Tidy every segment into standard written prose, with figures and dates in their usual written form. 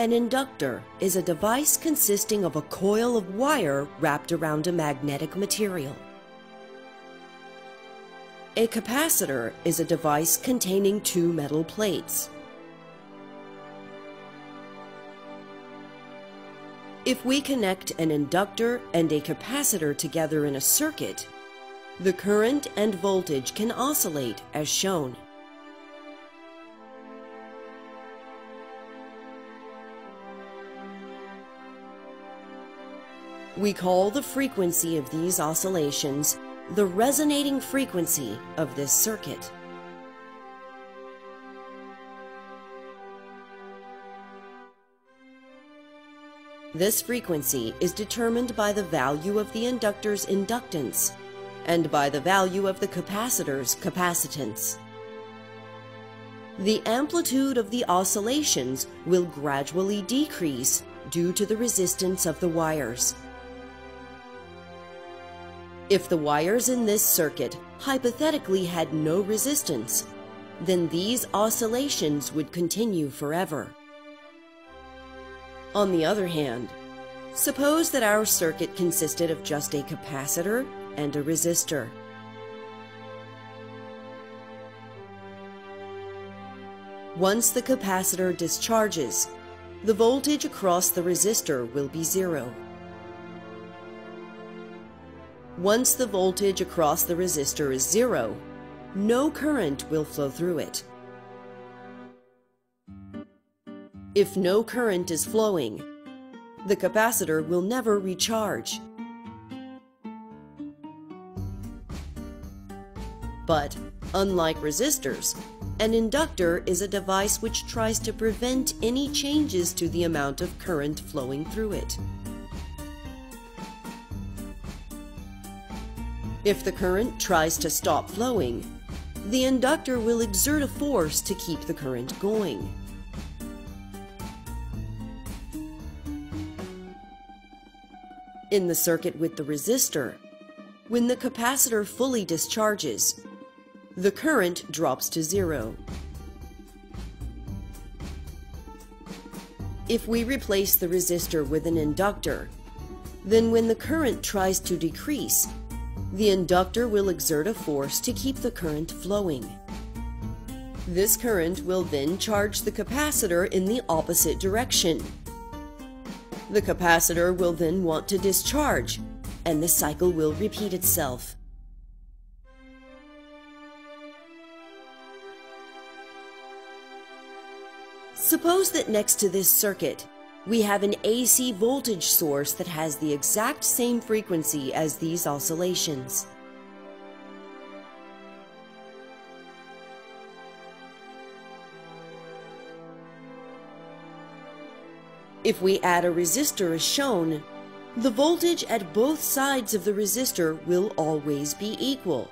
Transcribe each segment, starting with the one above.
An inductor is a device consisting of a coil of wire wrapped around a magnetic material. A capacitor is a device containing two metal plates. If we connect an inductor and a capacitor together in a circuit, the current and voltage can oscillate as shown. We call the frequency of these oscillations the resonating frequency of this circuit. This frequency is determined by the value of the inductor's inductance and by the value of the capacitor's capacitance. The amplitude of the oscillations will gradually decrease due to the resistance of the wires. If the wires in this circuit hypothetically had no resistance, then these oscillations would continue forever. On the other hand, suppose that our circuit consisted of just a capacitor and a resistor. Once the capacitor discharges, the voltage across the resistor will be zero. Once the voltage across the resistor is zero, no current will flow through it. If no current is flowing, the capacitor will never recharge. But, unlike resistors, an inductor is a device which tries to prevent any changes to the amount of current flowing through it. If the current tries to stop flowing, the inductor will exert a force to keep the current going. In the circuit with the resistor, when the capacitor fully discharges, the current drops to zero. If we replace the resistor with an inductor, then when the current tries to decrease, the inductor will exert a force to keep the current flowing. This current will then charge the capacitor in the opposite direction. The capacitor will then want to discharge, and the cycle will repeat itself. Suppose that next to this circuit, we have an AC voltage source that has the exact same frequency as these oscillations. If we add a resistor as shown, the voltage at both sides of the resistor will always be equal.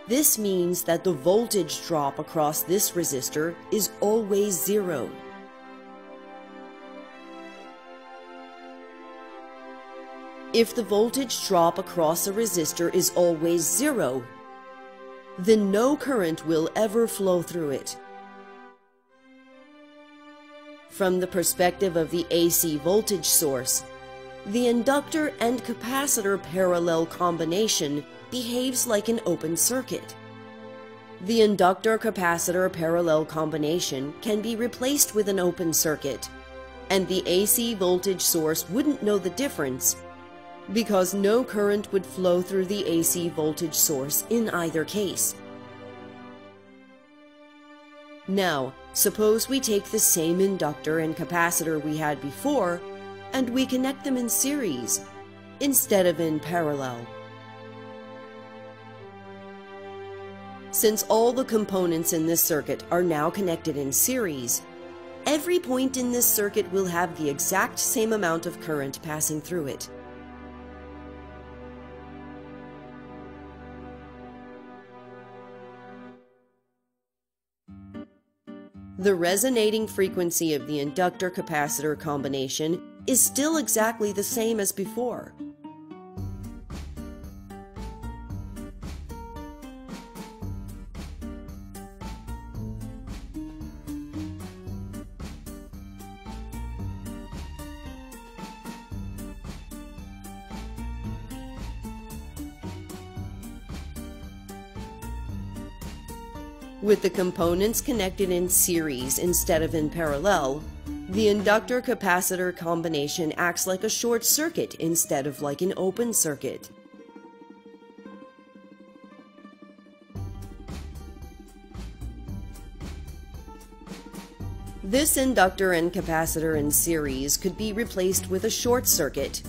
This means that the voltage drop across this resistor is always zero. If the voltage drop across a resistor is always zero, then no current will ever flow through it. From the perspective of the AC voltage source, the inductor and capacitor parallel combination behaves like an open circuit. The inductor-capacitor parallel combination can be replaced with an open circuit, and the AC voltage source wouldn't know the difference because no current would flow through the AC voltage source in either case. Now, suppose we take the same inductor and capacitor we had before, and we connect them in series instead of in parallel. Since all the components in this circuit are now connected in series, every point in this circuit will have the exact same amount of current passing through it. The resonating frequency of the inductor-capacitor combination is still exactly the same as before. With the components connected in series instead of in parallel, the inductor-capacitor combination acts like a short circuit instead of like an open circuit. This inductor and capacitor in series could be replaced with a short circuit,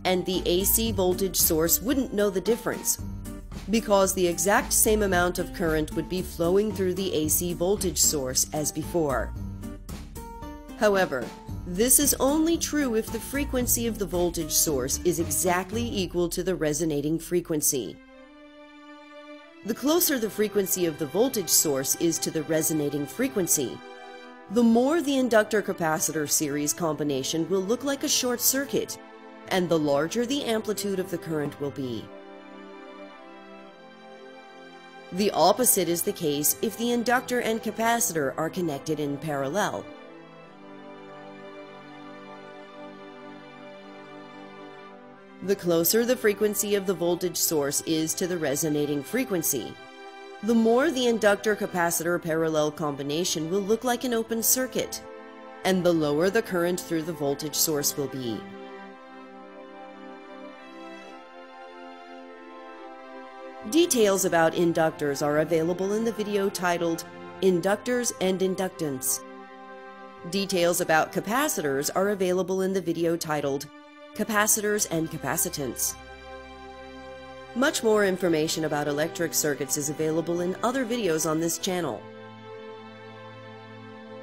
and the AC voltage source wouldn't know the difference, because the exact same amount of current would be flowing through the AC voltage source as before. However, this is only true if the frequency of the voltage source is exactly equal to the resonating frequency. The closer the frequency of the voltage source is to the resonating frequency, the more the inductor-capacitor series combination will look like a short circuit, and the larger the amplitude of the current will be. The opposite is the case if the inductor and capacitor are connected in parallel. The closer the frequency of the voltage source is to the resonating frequency, the more the inductor-capacitor parallel combination will look like an open circuit, and the lower the current through the voltage source will be. Details about inductors are available in the video titled Inductors and Inductance. Details about capacitors are available in the video titled Capacitors and Capacitance. Much more information about electric circuits is available in other videos on this channel.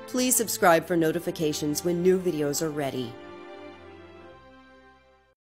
Please subscribe for notifications when new videos are ready.